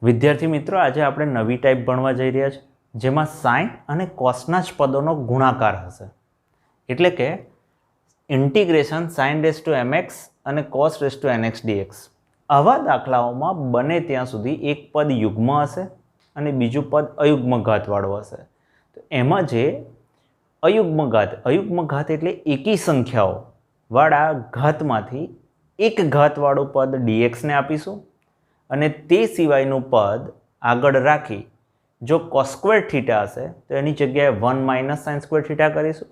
વિદ્યાર્થી મિત્રો, આજે આપણે નવી ટાઈપ ભણવા જઈ રહ્યા છીએ, જેમાં સાઇન અને કોસના જ પદોનો ગુણાકાર હશે. એટલે કે integration sine raise to mx અને cos raise to nx dx. આવા દાખલાઓમાં બને ત્યાં સુધી એક પદ યુગ્મ હશે અને બીજું પદ અયુગ્મ ઘાતવાળો હશે. તો એમાં જે અયુગ્મ ઘાત એટલે એકી સંખ્યાઓ વાળા ઘાતમાંથી એક ઘાતવાળું પદ dx ને આપીશું અને તે સિવાયનું પદ આગળ રાખી જો cos સ્ક્વેર થીટા હશે તો એની જગ્યાએ 1 માઇનસ સાઇન સ્ક્વેર થીટા કરીશું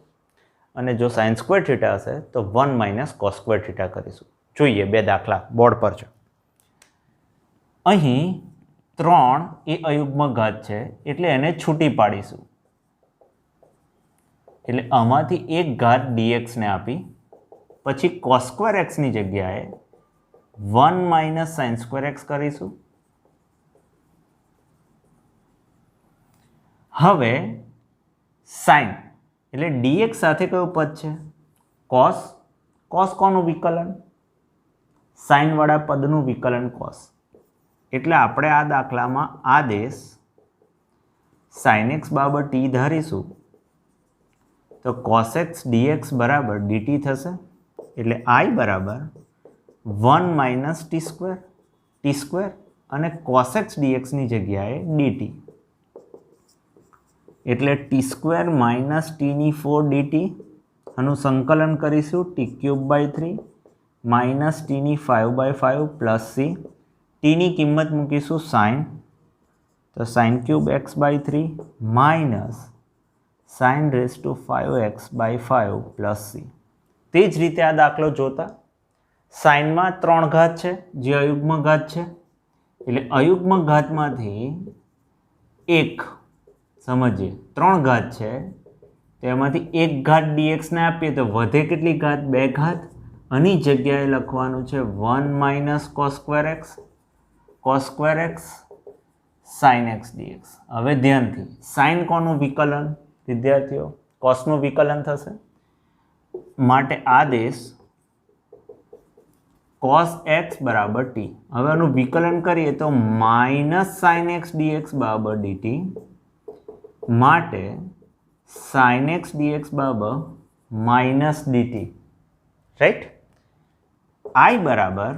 અને જો સાઇન સ્ક્વેર થીટા હશે તો 1 માઇનસ કોસ સ્ક્વેર થીટા કરીશું. જોઈએ બે દાખલા બોર્ડ પર છે. અહીં 3 એ અયુગ્મ ઘાત છે એટલે એને છૂટી પાડીશું. એટલે આમાંથી એક ઘાત dx ને આપી પછી cos સ્ક્વેર x ની જગ્યાએ 1 માઇનસ સાઇન સ્ક્વેર એક્સ કરીશું. હવે સાઇન એટલે dx સાથે કયું પદ છે? કોસ. કોસ કોનું વિકલન? સાઇન વાળા પદનું વિકલન કોસ. એટલે આપણે આ દાખલામાં આદેશ સાઇન એક્સ બરાબર ટી ધારીશું તો કોસ એક્સ dx બરાબર dt થશે. એટલે i બરાબર 1 માઇનસ ટી સ્ક્વેર અને કોસ એક્સ dx ની જગ્યાએ dt. એટલે ટી સ્ક્વેર માઇનસ ટીની 4 dt આનું સંકલન કરીશું ટી ક્યુબ બાય 3 માઇનસ ટીની 5 બાય 5 પ્લસ સી. ટીની કિંમત મૂકીશું સાઇન તો sine cube X by 3 minus sine raise to 5x by 5 plus C. તે જ રીતે આ દાખલો જોતા સાઇનમાં 3 ઘાત છે જે અયુગ્મ ઘાત છે. એટલે અયુગ્મ ઘાતમાંથી એક સમજીએ 3 ઘાત છે તેમાંથી એક ઘાત dx ને આપીએ તો વધે કેટલી ઘાત? 2 ઘાત. આની જગ્યાએ લખવાનું છે 1 minus cos square x sign X dx. હવે ધ્યાનથી સાઇન કોનું વિકલન વિદ્યાર્થીઓ? કોસનું વિકલન થશે. માટે આદેશ cos x બરાબર t. હવે આનું વિકલન કરીએ તો માઇનસ સાઇન એક્સ dx બરાબર dt. માટે સાઇન એક્સ dx બરાબર માઇનસ dt. રાઈટ. i બરાબર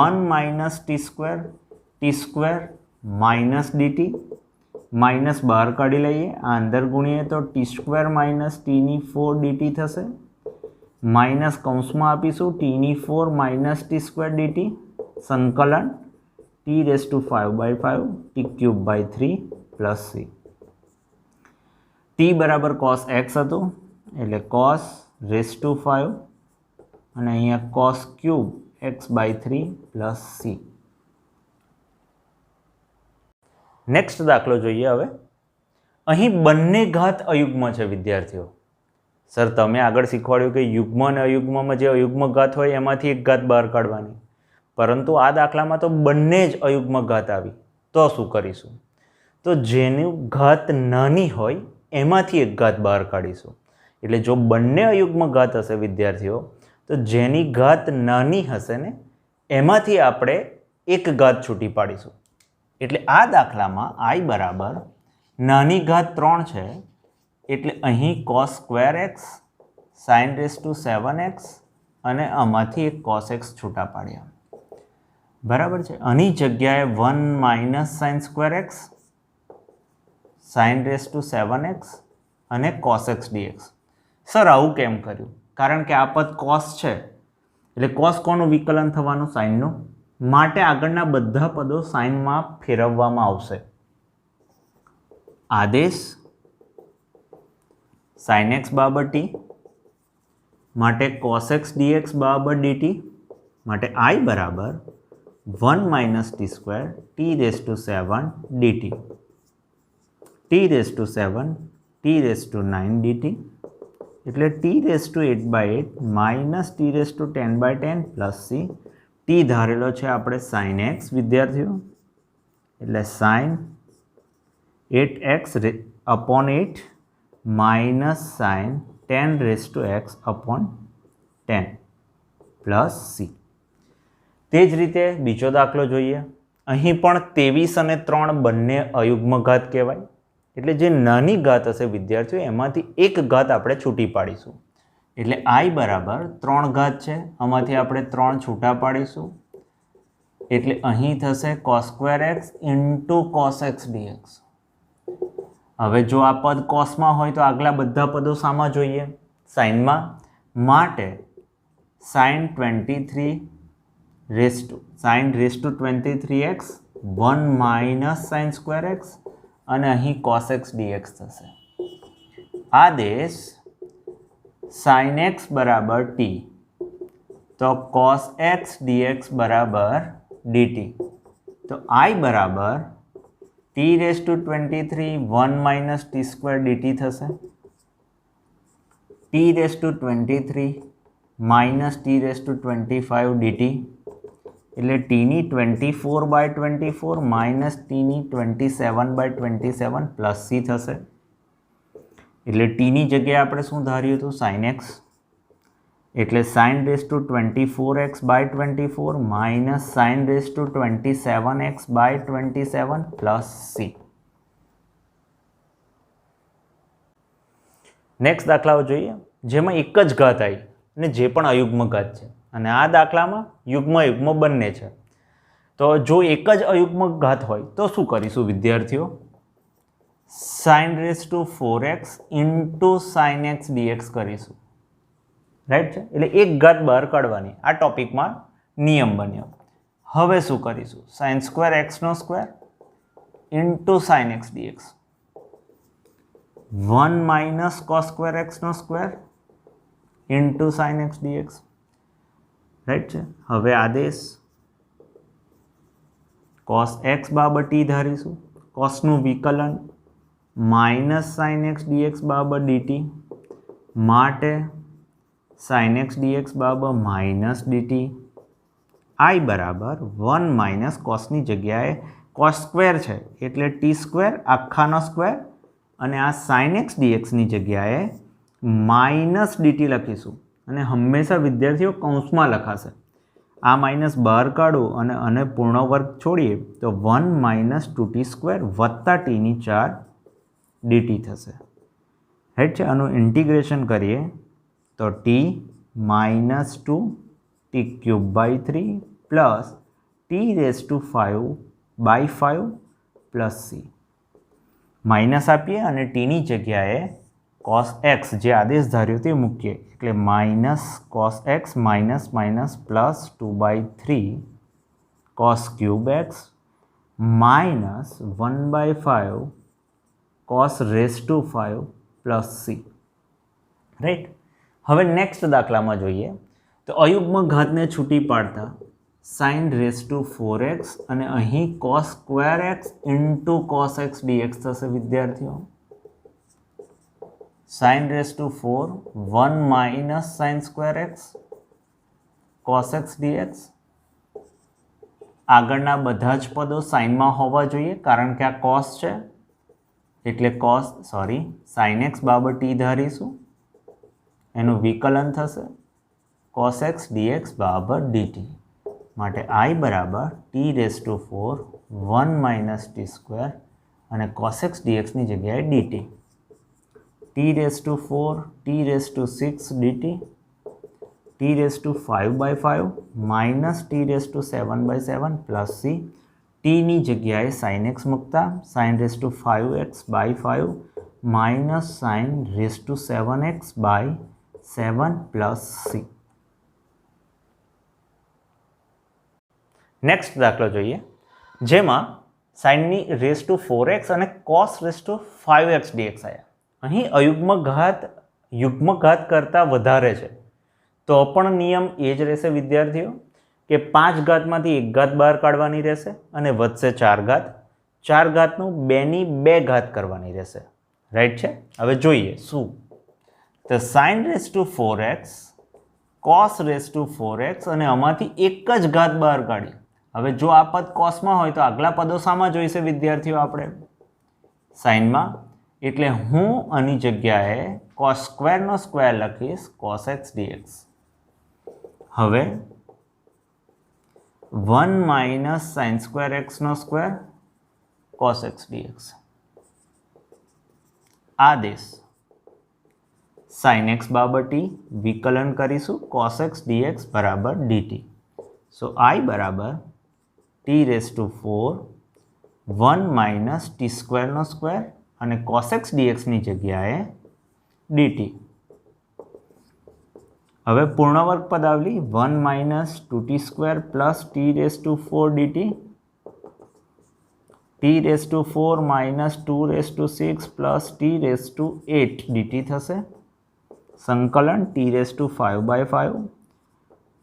1 minus T square minus dt. Minus બહાર કાઢી લઈએ, આ અંદર ગુણીએ તો ટી સ્ક્વેર માઇનસ ટીની 4 dt થશે. માઇનસ કૌંસમાં આપીશું ટીની 4 માઇનસ ટી સ્ક્વેર dt સંકલન T raise to 5 by 5 T cube by 3 plus C. T બરાબર કોસ એક્સ હતું એટલે કોસ રેસ ટુ 5 અને અહીંયા cos cube X by 3 plus C. Next દાખલો જોઈએ. હવે અહીં બંને ઘાત અયુગ્મ છે વિદ્યાર્થીઓ. સર તમે આગળ શીખવાડ્યું કે યુગ્મ અને અયુગ્મમાં જે અયુગ્મ ઘાત હોય એમાંથી એક ઘાત બહાર કાઢવાની, પરંતુ આ દાખલામાં તો બંને જ અયુગ્મ ઘાત આવી તો શું કરીશું? તો જેની ઘાત નાની હોય એમાંથી એક ઘાત બહાર કાઢીશું. એટલે જો બંને અયુગ્મ ઘાત હશે વિદ્યાર્થીઓ તો જેની ઘાત નાની હશે ને એમાંથી આપણે એક ઘાત છૂટી પાડીશું. એટલે આ દાખલામાં i બરાબર નાની ઘાત 3 છે એટલે અહીં cos square x sign raise two 7x અને આમાંથી એક કોસ એક્સ છૂટા પાડ્યા. બરાબર છે. આની જગ્યાએ 1 minus sine square x sign raise two 7x અને કોસ એક્સ dx. સર આવું કેમ કર્યું? કારણ કે આ પદ કોસ છે એટલે કોસ કોનું વિકલન થવાનું? સાઇનનું. માટે આગળના બધા પદો સાઇનમાં ફેરવવામાં આવશે. આદેશ સાઇન એક્સ બરાબર ટી માટે કોસ એક્સ dx બરાબર dt. માટે i બરાબર 1 minus T square T raise to 7 dt T raise to 7 T raise to 9 dt. એટલે T raise to 8 by 8 minus T raise to 10 by 10 plus C. T ધારેલો છે આપણે sine X વિદ્યાર્થીઓ. એટલે sine 8x upon 8 minus sine 10 raise to x upon 10 plus C. તે જ રીતે બીજો દાખલો જોઈએ. અહીં પણ 23 અને 3 બંને અયુગ્મ ઘાત કહેવાય. એટલે જે નાની ઘાત હશે વિદ્યાર્થીઓ એમાંથી એક ઘાત આપણે છૂટી પાડીશું. એટલે I બરાબર 3 ઘાત છે, આમાંથી આપણે 3 છૂટા પાડીશું. એટલે અહીં થશે cos² x into cos x dx. હવે જો આ પદ કોસમાં હોય તો આગલા બધા પદો શામાં જોઈએ? સાઇનમાં. માટે sin 23x 1 minus sin² x અને અહીં cos x dx થશે. આદેશ sin x બરાબર t તો cos x dx બરાબર dt. તો I બરાબર t⁻23 1 માઇનસ t² dt થશે. t⁻23 માઇનસ t⁻25 dt એટલે tની 24/24 માઇનસ tની 27/27 પ્લસ c થશે. એટલે tની જગ્યાએ આપણે શું ધાર્યું હતું? sin x. એટલે sin⁻24x/24 minus sin⁻27x/27 plus c. Next દાખલાઓ જોઈએ જેમાં એક જ ઘાત આવી અને જે પણ અયુગ્મ ઘાત છે અને આ દાખલામાં યુગ્મ બંને છે. તો જો એક જ અયુગ્મ ઘાત હોય તો શું કરીશું વિદ્યાર્થીઓ? sin⁴x into sin x dx કરીશું. રાઈટ છે? એટલે એક ઘાત બહાર કાઢવાની આ ટોપિકમાં નિયમ બન્યો. હવે શું કરીશું? sin² into sin x dx 1 minus cos² into sin x dx. Right છે? હવે આદેશ cos x બરાબર t ધારીશું. કોસનું વિકલન માઇનસ sin x dx બરાબર dt માટે sin x dx બરાબર માઇનસ dt. I બરાબર 1 માઇનસ કોસની જગ્યાએ cos² છે એટલે t² આખાનો સ્ક્વેર અને આ sin x dx ની જગ્યાએ માઇનસ dt લખીશું. અને હંમેશા વિદ્યાર્થીઓ કૌંસમાં લખાશે. આ માઇનસ બહાર કાઢું અને પૂર્ણ વર્ગ છોડીએ તો 1 માઇનસ 2t² વત્તા tની 4 dt થશે. રાઈટ છે? આનું ઇન્ટિગ્રેશન કરીએ તો t minus 2t³ / 3 plus t⁵/5 plus c. Minus આપીએ અને tની જગ્યાએ cos x જે આદેશ ધાર્યો તે મૂકીએ એટલે minus cos x minus minus plus 2/3 cos³ x minus 1/5 cos⁵ plus c. Right? હવે નેક્સ્ટ દાખલામાં જોઈએ તો અયુગ્મ ઘાતને છૂટી પાડતા sin⁴x અને અહીં cos² x into cos x dx થશે વિદ્યાર્થીઓ. sin⁴ 1 minus sin² x cos x dx. આગળના બધા જ પદો સાઇનમાં હોવા જોઈએ કારણ કે આ cos છે એટલે sin x બરાબર t ધારીશું. એનું વિકલન થશે cos x dx બરાબર dt. માટે I બરાબર t⁴ 1 માઇનસ t² અને cos x dx ની જગ્યાએ dt. t⁴ t⁶ dt t⁵/5 minus t⁵/7 plus c. tની જગ્યાએ sin x મૂકતા sin⁵x/5 minus sin⁵7x/7 plus c. Next દાખલો જોઈએ જેમાં sin⁴x અને cos⁵5x dx આવ્યા. અહીં અયુગ્મ ઘાત યુગ્મ ઘાત કરતાં વધારે છે તો પણ નિયમ એ જ રહેશે વિદ્યાર્થીઓ કે 5 ઘાતમાંથી 1 ઘાત બહાર કાઢવાની રહેશે અને વધશે 4 ઘાત. 4 ઘાતનું 2ની 2 ઘાત કરવાની રહેશે. રાઈટ છે? હવે જોઈએ શું. તો sin⁴x cos⁴x અને આમાંથી એક જ ઘાત બહાર કાઢી. હવે જો આ પદ કોસમાં હોય તો આગલા પદો શામાં જોઈશે વિદ્યાર્થીઓ? આપણે સાઇનમાં. એટલે હું આની જગ્યાએ cos² લખીશ cos x dx. હવે 1 માઇનસ સાઇન સ્ક્વેર એક્સનો સ્ક્વેર કોસ એક્સ ડીએક્સ. આદેશ સાઇન એક્સ બાબર ટી વિકલન કરીશું કોસ એક્સ ડીએક્સ બરાબર ડીટી. સો આઈ બરાબર T raise to 4 1 minus T સ્ક્વેરનો સ્ક્વેર અને કોસ એક્સ ડીએક્સની જગ્યાએ ડીટી. હવે પૂર્ણ વર્ગ પદાવલી 1 minus 2t square plus T raise to 4 D T, T raise to 4 minus 2 raise to 6 plus T raise to 8 DT થશે. સંકલન T raise to 5/5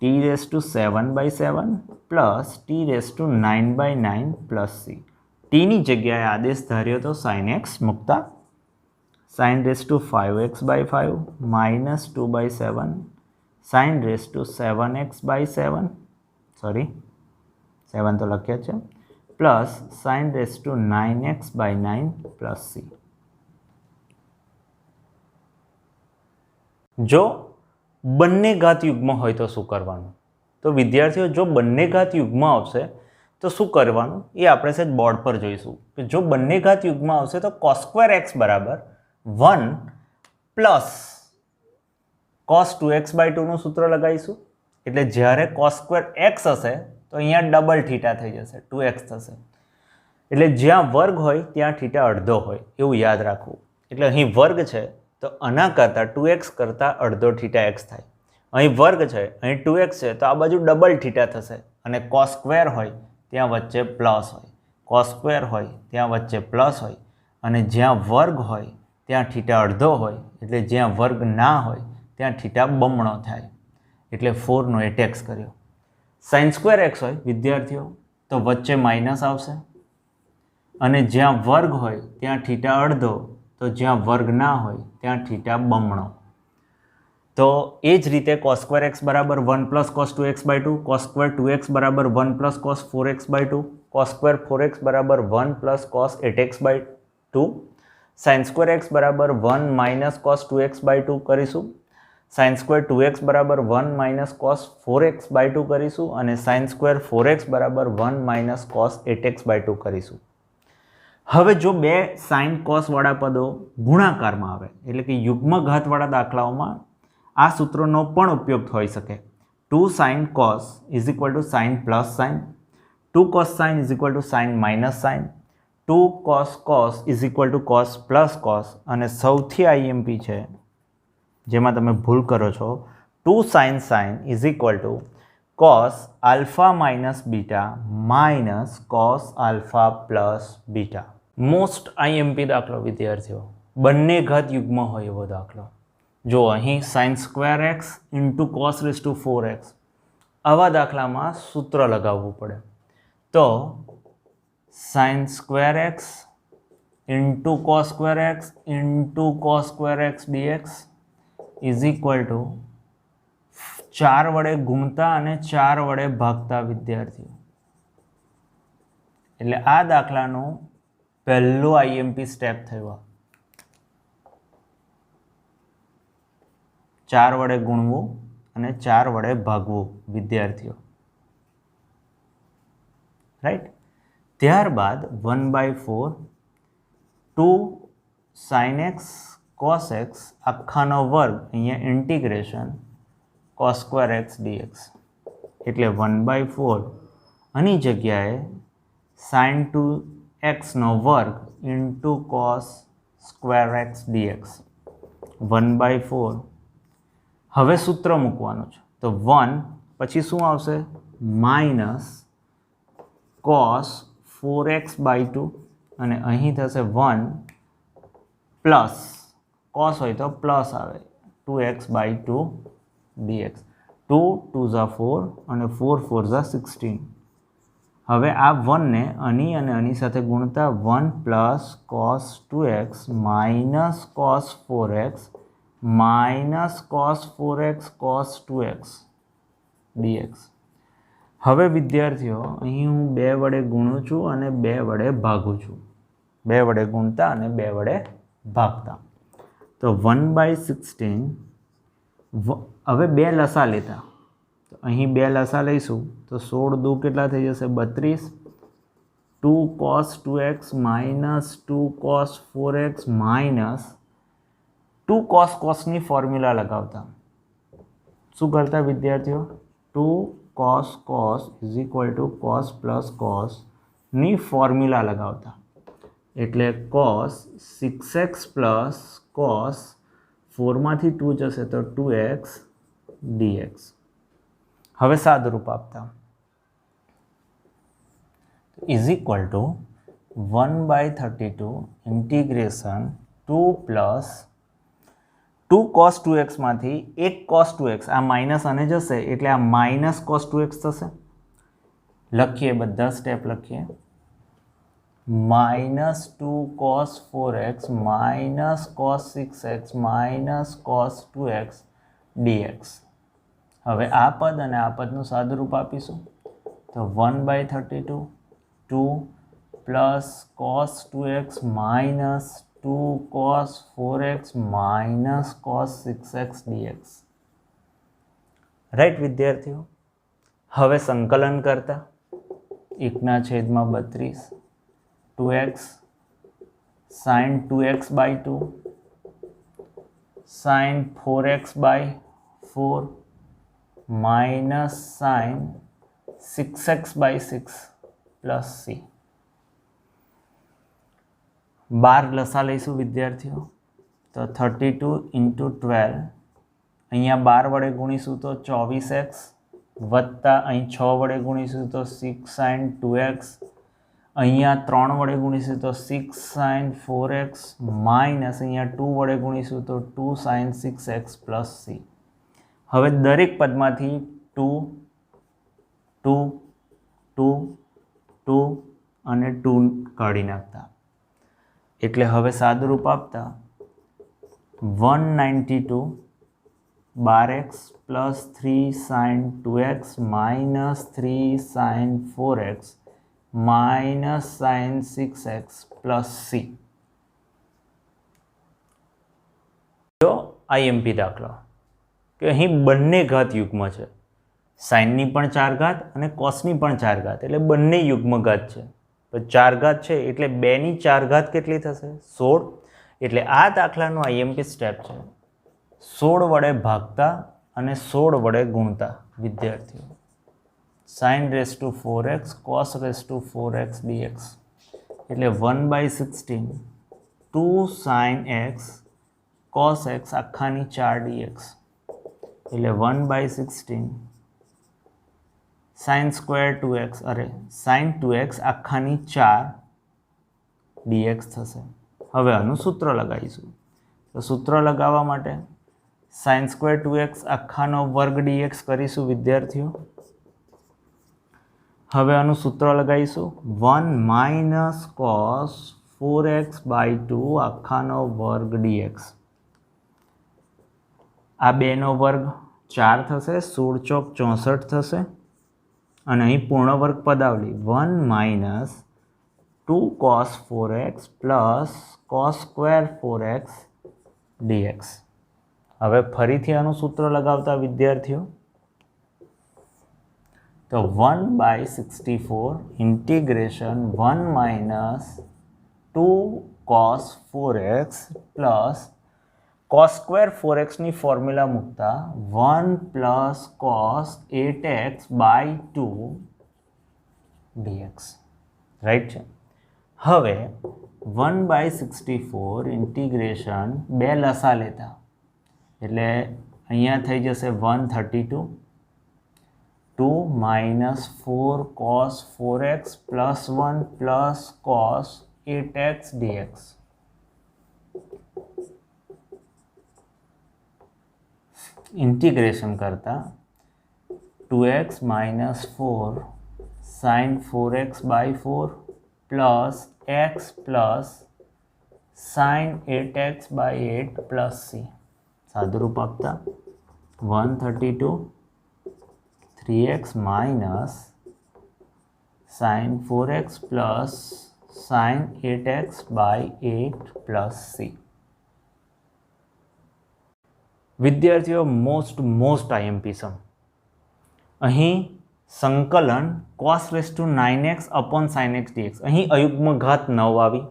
T raise to 7/7 plus T raise to 9/9 plus C. ટીની જગ્યાએ આદેશ ધાર્યો તો sine X મૂકતા sine raise to 5x/5 minus 2/7 sine raise to 7x/7 sorry 7 તો લખ્યા છે plus sine raise to 9x/9 plus C. જો બંને ઘાત યુગ્મ હોય તો શું કરવાનું? તો વિદ્યાર્થીઓ જો બંને ઘાત યુગ્મ આવશે તો શું કરવાનું એ આપણે સહેજ બોર્ડ પર જોઈશું કે જો બંને ઘાત યુગ્મ આવશે તો cos સ્ક્વેર એક્સ બરાબર 1 પ્લસ cos 2x/2નું સૂત્ર લગાવીશું. એટલે જ્યારે cos સ્ક્વેર એક્સ હશે તો અહીંયા ડબલ થીટા થઈ જશે 2x થશે. એટલે જ્યાં વર્ગ હોય ત્યાં થીટા અડધો હોય એવું યાદ રાખવું. એટલે અહીં વર્ગ છે તો આના કરતાં 2x કરતાં અડધો થીટા એક્સ થાય. અહીં વર્ગ છે અહીં 2x છે તો આ બાજુ ડબલ થીટા થશે અને cos સ્ક્વેર હોય ત્યાં વચ્ચે પ્લસ હોય, cos સ્ક્વેર હોય ત્યાં વચ્ચે પ્લસ હોય અને જ્યાં વર્ગ હોય ત્યાં થીટા અડધો હોય એટલે જ્યાં વર્ગ ના હોય ત્યાં થીટા બમણો થાય. એટલે 4નો એ ટેક્સ કર્યો. સાઇન સ્ક્વેર એક્સ હોય વિદ્યાર્થીઓ તો વચ્ચે માઇનસ આવશે અને જ્યાં વર્ગ હોય ત્યાં થીટા અડધો તો જ્યાં વર્ગ ના હોય ત્યાં થીટા બમણો. તો એ જ રીતે cos સ્ક્વેર એક્સ બરાબર 1 plus cos 2x/2, cos square 2x બરાબર 1 plus cos 4x/2, cos square 4x બરાબર 1 plus cos 8x/2, sign square x બરાબર 1 માઇનસ cos 2x/2 કરીશું, સાઇન સ્ક્વેર 2x બરાબર 1 માઇનસ cos 4x/2 કરીશું અને સાઇન સ્ક્વેર 4x બરાબર 1 minus cos 8x/2 કરીશું. હવે જો બે સાઇન કોસવાળા પદો ગુણાકારમાં આવે એટલે કે યુગ્મ ઘાતવાળા દાખલાઓમાં આ સૂત્રનો પણ ઉપયોગ હોઈ શકે. 2 sin cos is equal to sine plus sine, 2 cos sin is equal to sine minus sine, 2 cos cos is equal to cos plus cos અને સૌથી આઈએમપી છે જેમાં તમે ભૂલ કરો છો 2 sin sin is equal to cos alpha minus beta minus cos alpha plus beta. Most IMP દાખલો વિદ્યાર્થીઓ, બંને ઘાત યુગ્મ હોય એવો દાખલો. જો અહીં sine square X into cos raise to 4x આવા દાખલામાં સૂત્ર લગાવવું પડે. તો sine square X into cos square X into cos square X D X is equal to 4 વડે ગુણતા અને 4 વડે ભાગતા વિદ્યાર્થીઓ. એટલે આ દાખલાનું પહેલું આઈએમપી સ્ટેપ થયું. 4 વડે ગુણવું અને 4 વડે ભાગવું વિદ્યાર્થીઓ, રાઈટ. ત્યારબાદ 1/4 2 sin x cos x આખાનો વર્ગ અહીંયા integration cos square X D X એટલે 1/4 આની જગ્યાએ sin 2x નો વર્ગ into cos square X D X 1/4. હવે સૂત્ર મૂકવાનું છે તો 1 પછી શું આવશે માઇનસ cos 4x/2 અને અહીં થશે 1 પ્લસ cos હોય તો પ્લસ આવે 2x/2 dx. 2 2 ઝા 4 અને 4 4 ઝા 16. હવે આ 1ને આની અને આની સાથે ગુણતા 1 plus cos 2x minus cos 4x minus cos 4x cos 2x dx. હવે વિદ્યાર્થીઓ અહીં હું 2 વડે ગુણું છું અને 2 વડે ભાગું છું, 2 વડે ગુણતા અને 2 વડે ભાગતા. તો 1/16 હવે 2 લસા લેતા તો અહીં બે લસા લઈશું તો 16 દુ કેટલા થઈ જશે 32, 2 cos 2x minus 2 cos 4x minus 2 cosની ફોર્મ્યુલા લગાવતા શું કરતા વિદ્યાર્થીઓ 2 cos is equal to cos plus cosની ફોર્મ્યુલા લગાવતા એટલે cos 6x પ્લસ cos 4માંથી 2 જશે તો 2x dx. હવે સાદુરૂપ આપતા is equal two 1/32 integration 2 plus 2 cos 2x માંથી 1 cos 2x આ માઇનસ અને જશે એટલે આ માઇનસ cos 2x થશે. લખીએ બધા સ્ટેપ લખીએ minus 2 cos 4x minus cos 6x minus cos 2x dx. હવે આ પદ અને આ પદનું સાદુરૂપ આપીશું તો 1/32 2 plus cos 2x minus 2 cos 4x minus cos 6x dx. Right વિદ્યાર્થીઓ. હવે સંકલન કરતા 1/32 2x sin 2x/2 sin 4x/4 minus sine 6x/6 plus c. 12 लसा लईशु विद्यार्थीओ तो 32 × 12 अहींया 12 वडे गुणीशु तो 24x वत्ता अहीं 6 वडे गुणीशु तो 6 sin 2x अहींया 3 वडे गुणीशु तो 6 sin 4x माइनस अहींया 2 वडे गुणीशु तो 2 sin 6x प्लस c. હવે દરેક પદમાંથી 2 2 2 2 અને 2 કાઢી નાખતા એટલે હવે સાદુરૂપ આપતા 192 12x plus 3 sin 2x minus 3 sin 4x minus sin 6x plus c. જો આઈએમપી દાખલો કે અહીં બંને ઘાત યુગ્મ છે સાઇનની પણ 4 ઘાત અને કોસની પણ 4 ઘાત એટલે બંને યુગ્મ ઘાત છે તો 4 ઘાત છે એટલે 2ની 4 ઘાત કેટલી થશે 16 એટલે આ દાખલાનું આઈએમપી સ્ટેપ છે 16 વડે ભાગતા અને 16 વડે ગુણતા વિદ્યાર્થીઓ sin raised to 4x cos raised to 4x dx એટલે 1/16 2 sin x cos x આખાની 4 dx એટલે 1/16 sin square 2x અરે sin 2x આખાની 4 dx થશે. હવે આનું સૂત્ર લગાવીશું તો સૂત્ર લગાવવા માટે sin square 2x આખાનો વર્ગ dx કરીશું વિદ્યાર્થીઓ. હવે આનું સૂત્ર લગાવીશું 1 માઇનસ cos 4x/2 આખાનો વર્ગ dx. આ 2નો વર્ગ 4 થશે 16 ચોક 64 થશે અને અહીં પૂર્ણ વર્ગ પદાવલી 1 minus 2 cos 4x plus cos square 4x dx. હવે ફરીથી આનું સૂત્ર લગાવતા વિદ્યાર્થીઓ તો 1/64 integration 1 minus 2 cos 4x plus cos square 4xની ફોર્મ્યુલા મૂકતા 1 plus cos 8x/2 dx. Right છે. હવે 1/64 ઇન્ટિગ્રેશન 2 લસા લેતા એટલે અહીંયા થઈ જશે 132 2 minus 4 cos 4x plus 1 plus cos 8x dx. Integration करता 2x minus 4 sin 4x by 4 plus x plus sin 8x by 8 plus c. सादुरूप आपता 132 3x minus sin 4x plus sin 8x by 8 plus c. વિદ્યાર્થીઓ most IMP સમ અહીં સંકલન cos raise two 9x upon sin x dx. અહીં અયુગ્મ ઘાત 9 આવી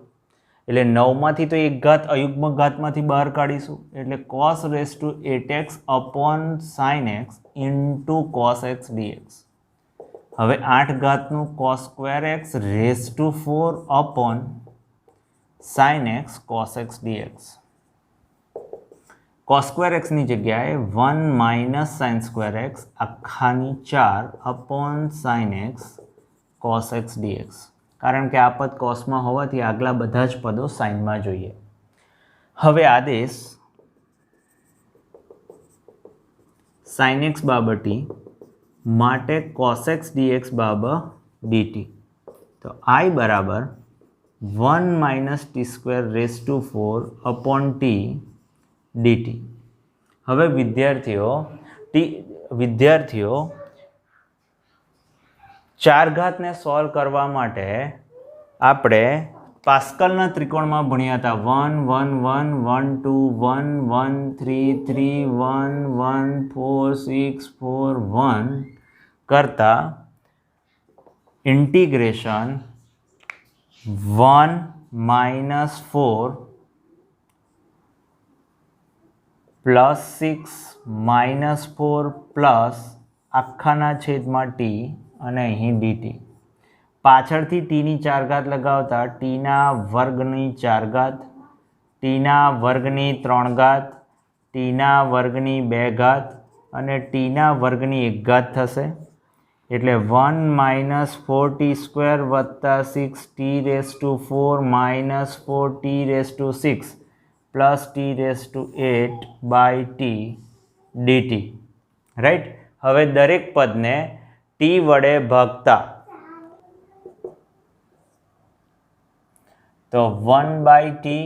એટલે 9માંથી તો એક ઘાત અયુગ્મ ઘાતમાંથી બહાર કાઢીશું એટલે cos raise to 8x upon sin x into cos x dx. હવે 8 ઘાતનું cos square x raise to 4 upon sin x cos x dx. cos square એક્સની જગ્યાએ 1 માઇનસ સાઇન સ્ક્વેર એક્સ આખાની 4 upon sine X cos X D X. કારણ કે આ પદ કોસમાં હોવાથી આગલા બધા જ પદો સાઇનમાં જોઈએ. હવે આદેશ સાઇન એક્સ બાબર ટી માટે કોસ એક્સ ડીએક્સ બાબર ડીટી. તો આઈ બરાબર 1 minus T square raise to 4 upon T D T. હવે વિદ્યાર્થીઓ ચાર ઘાતને સોલ્વ કરવા માટે આપણે પાસ્કલના ત્રિકોણમાં ભણ્યા હતા 1 1 1 1 2 1 1 3 3 1 1 4 6 4 1 કરતા integration 1 minus 4 plus 6 minus 4 plus આખાના છેદમાં ટી અને અહીં ડીટી. પાછળથી ટીની 4 ઘાત લગાવતા ટીના વર્ગની 4 ઘાત, ટીના વર્ગની 3 ઘાત, ટીના વર્ગની 2 ઘાત અને ટીના વર્ગની 1 ઘાત થશે. એટલે 1 માઇનસ 4 ટી સ્ક્વેર વત્તા 6 T raise to 4 minus 4 T raise to 6 plus T raise to 8 by T D T. Right. હવે દરેક પદને ટી વડે ભાગતા તો 1 by T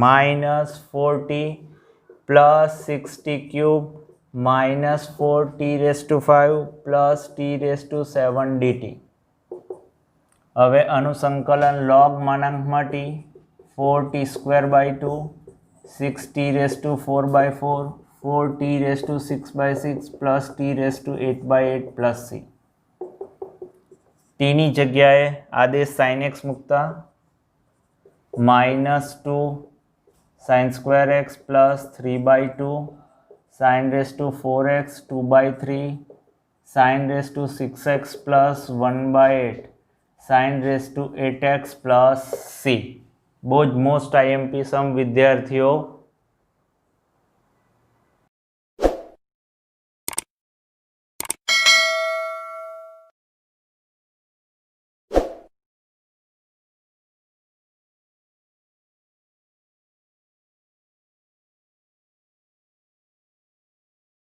minus 4 T plus 6 T cube minus 4 T raise to 5 plus T raise to 7 D T. હવે આનું સંકલન log માનાંકમાં T 4 T square by 2 6 T raise to 4 by 4 4 T raise to 6 by 6 plus T raise to 8 by 8 plus C. ટીની જગ્યાએ આદેશ sine X મૂકતા minus 2 sine square X plus 3 by 2 sine raise to 4x 2 by 3 sine raise to 6x plus 1 by 8 sine raise to 8x plus C. બહુ જ most IMP સમ વિદ્યાર્થીઓ